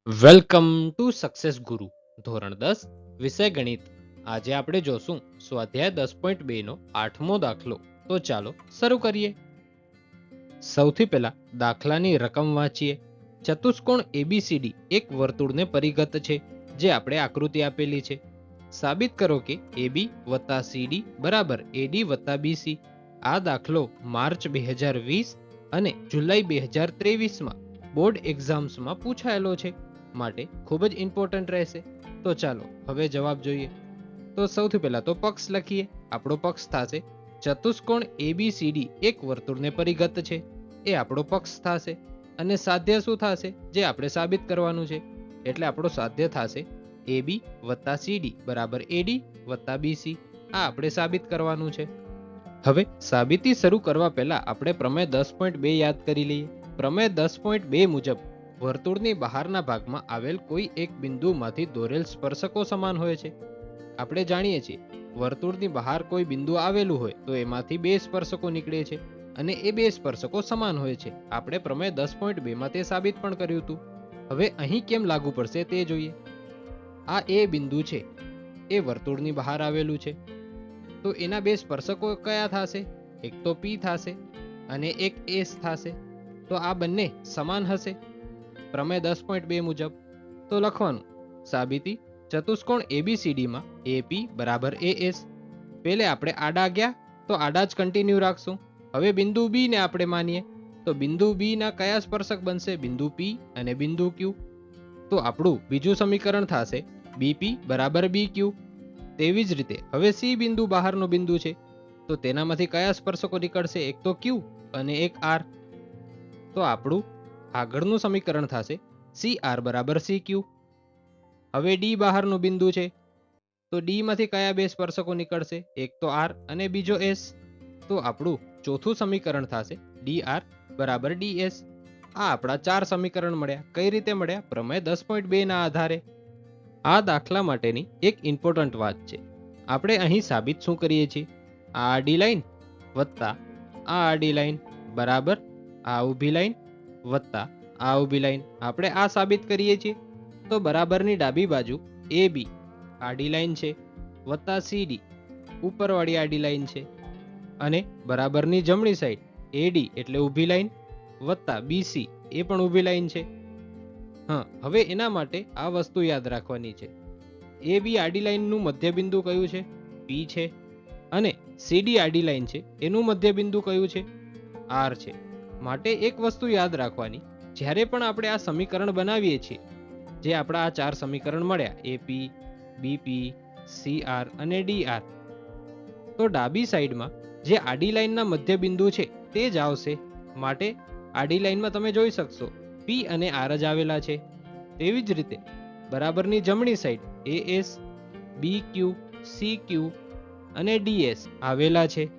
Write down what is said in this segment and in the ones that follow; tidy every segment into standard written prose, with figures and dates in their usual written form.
Welcome to success ગુરુ ધોરણ 10 વિષય ગણિત. આજે આપણે જોશું સ્વાધ્યાય 10.2 નો 8મો દાખલો. તો ચાલો શરૂ કરીએ. સૌથી પહેલા દાખલાની રકમ વાંચીએ. ચતુષ્કોણ એબીસીડી એક વર્તુળને પરિઘત છે, જે આપણે આકૃતિ આપેલી છે. સાબિત કરો કે એબી વત્તા સીડી બરાબર એડી વત્તા બીસી. આ દાખલો માર્ચ 2020 અને જુલાઈ 2023માં બોર્ડ એક્ઝામ્સમાં પૂછાયેલો છે, માટે ખૂબ જ ઇમ્પોર્ટન્ટ રહેશે. તો ચાલો હવે જવાબ જોઈએ. તો સૌથી પહેલા તો પક્ષ લખીએ. આપણો પક્ષ થશે ચતુષ્કોણ એબીસીડી એક વર્તુળને પરિઘત છે, એ આપણો પક્ષ થશે. અને સાધ્ય શું થશે, જે આપણે સાબિત કરવાનું છે. એટલે આપણો સાધ્ય થશે એબી વત્તા સીડી બરાબર એડી વત્તા બીસી. આ આપણે સાબિત કરવાનું છે. હવે સાબિતી શરૂ કરવા પહેલા આપણે પ્રમેય 10.2 યાદ કરી લઈએ. પ્રમેય 10.2 મુજબ વર્તુળની બહારના ભાગમાં આવેલ કોઈ એક બિંદુમાંથી દોરેલ સ્પર્શકો સમાન હોય છે. આપણે જાણીએ છીએ વર્તુળની બહાર કોઈ બિંદુ આવેલું હોય તો એમાંથી બે સ્પર્શકો નીકળે છે, અને એ બે સ્પર્શકો સમાન હોય છે. આપણે પ્રમેય 10.2 માં તે સાબિત પણ કર્યું હતું. હવે અહીં કેમ લાગુ પડશે તે જોઈએ. આ એ બિંદુ છે, એ વર્તુળની બહાર આવેલું છે, તો એના બે સ્પર્શકો કયા થશે? એક તો પી થશે અને એક એસ થશે. તો આ બંને સમાન હશે પ્રમેય 10.2 મુજબ. તો લખવાનું સાબિતી ચતુષ્કોણ એબીસીડી માં એપી બરાબર એએસ. પેલે આપણે આડા ગયા તો આડા જ કન્ટિન્યુ રાખશું. હવે બિંદુ બી ને આપણે માનીએ તો બિંદુ બી ના કયા સ્પર્શક બનશે? બિંદુ પી અને બિંદુ ક્યુ. તો આપણું બીજું સમીકરણ થશે બીપી બરાબર બી ક્યુ. તેવી જ રીતે હવે સી બિંદુ બહારનો બિંદુ છે, તો તેનામાંથી કયા સ્પર્શકો નીકળશે? એક તો ક્યુ અને એક આર. તો આપણું આગળનું સમીકરણ થશે સી આર બરાબર સી ક્યુ. હવે ડી બહારનું બિંદુ છે, તો ડી માંથી કયા બે સ્પર્શકો નીકળશે? એક તો આર અને બીજો એસ. તો આપણું ચોથું સમીકરણ થશે ડી આર બરાબર ડીએસ. આ આપણા 4 સમીકરણ મળ્યા. કઈ રીતે મળ્યા? પ્રમેય 10.2 ના આધારે. આ દાખલા માટેની એક ઇમ્પોર્ટન્ટ વાત છે. આપણે અહીં સાબિત શું કરીએ છીએ? આ આડી લાઈન વત્તા આ આડી લાઈન બરાબર આ ઊભી લાઈન વત્તા આ ઊભી લાઈન. આપણે આ સાબિત કરીએ છીએ. તો બરાબરની ડાબી બાજુ એ બી આડી લાઈન છે વત્તા સીડી ઉપરવાળી આડી લાઈન છે, અને બરાબરની જમણી સાઈડ એડી એટલે ઊભી લાઈન વત્તા બીસી એ પણ ઊભી લાઈન છે. હા, હવે એના માટે આ વસ્તુ યાદ રાખવાની છે. એ બી આડી લાઈનનું મધ્યબિંદુ કયું છે? પી છે. અને સીડી આડી લાઈન છે, એનું મધ્યબિંદુ કયું છે? આર છે. માટે એક વસ્તુ યાદ રાખવાની, જ્યારે પણ આપણે આ સમીકરણ બનાવીએ છીએ, જે આપણા આ 4 સમીકરણ મળ્યા એપી બીપી સીઆર અને ડીઆર, તો ડાબી સાઈડમાં જે આડી લાઈનના મધ્યબિંદુ છે તે જ આવશે. માટે આડી લાઈનમાં તમે જોઈ શકશો પી અને આર જ આવેલા છે. તેવી જ રીતે બરાબરની જમણી સાઈડ એએસ બી ક્યુ સી ક્યુ અને ડીએસ આવેલા છે.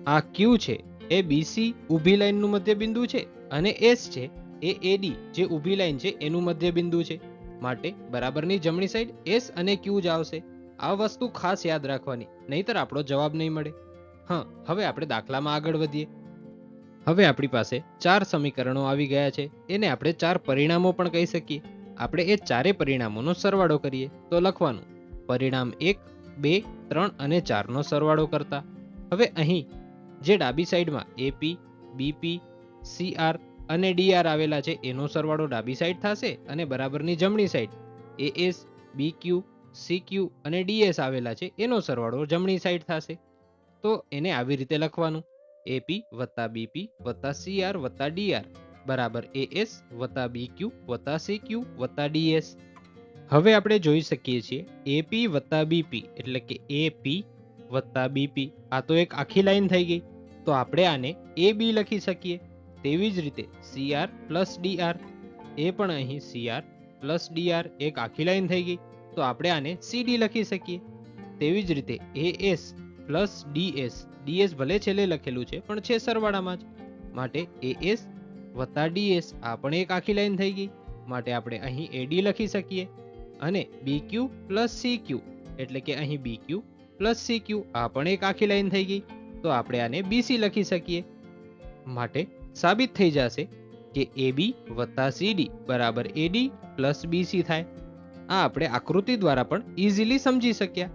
આ ક્યુ છે એ બીસી ઊભી લાઈનનું મધ્યબિંદુ છે, અને એસ છે એ એડી જે ઊભી લાઈન છે એનું મધ્યબિંદુ છે. માટે બરાબરની જમણી સાઈડ એસ અને ક્યુ જ આવશે. આ વસ્તુ ખાસ યાદ રાખવાની, નહીતર આપણો જવાબ નહીં મળે. હા, હવે આપણે દાખલામાં આગળ વધીએ. હવે આપણી પાસે 4 સમીકરણો આવી ગયા છે. એને આપણે 4 પરિણામો પણ કહી શકીએ. આપણે એ ચારે પરિણામોનો સરવાળો કરીએ. તો લખવાનું પરિણામ 1, 2, 3 અને 4 નો સરવાળો કરતા. હવે અહીં જે ડાબી સાઈડમાં એપી બીપી સીઆર અને ડીઆર આવેલા છે એનો સરવાળો ડાબી સાઈડ થશે, અને બરાબરની જમણી સાઈડ એએસ બીક્યુ સીક્યુ અને ડીએસ આવેલા છે એનો સરવાળો જમણી સાઈડ થશે. તો એને આવી રીતે લખવાનું એપી વત્તા બીપી વત્તા સીઆર વત્તા ડીઆર બરાબર એએસ વત્તા બીક્યુ વત્તા સીક્યુ વત્તા ડીએસ. હવે આપણે જોઈ શકીએ છીએ એપી વત્તા બીપી એટલે કે એપી વત્તા બીપી આ તો એક આખી લાઈન થઈ ગઈ, તો આપણે આને એ બી લખી શકીએ. તેવી જ રીતે સીઆર પ્લસ ડીઆર, એ પણ અહીં સીઆર પ્લસ ડીઆર એક આખી લાઈન થઈ ગઈ, તો આપણે આને સીડી લખી શકીએ. તેવી જ રીતે એએસ પ્લસ ડીએસ, ડીએસ ભલે છેલ્લે લખેલું છે પણ છે સરવાળામાં જ, માટે એએસ વત્તા ડીએસ આ પણ એક આખી લાઈન થઈ ગઈ, માટે આપણે અહીં એડી લખી શકીએ. અને બીક્યુ પ્લસ સીક્યુ એટલે કે અહીં બીક્યુ પ્લસ સીક્યુ આ પણ એક આખી લાઈન થઈ ગઈ, તો આપણે આને બીસી લખી શકીએ. માટે સાબિત થઈ જશે કે AB વત્તા CD બરાબર AD પ્લસ BC થાય. આ આપણે આકૃતિ દ્વારા પણ ઇઝીલી સમજી શક્યા.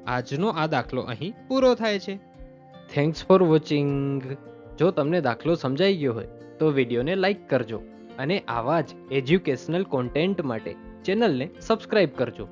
આજનો આ દાખલો અહીં પૂરો થાય છે. Thanks for watching. જો તમને દાખલો સમજાઈ ગયો હોય તો વિડીયોને લાઈક કરજો અને આવા જ એજ્યુકેશનલ કોન્ટેન્ટ માટે ચેનલને સબસ્ક્રાઇબ કરજો.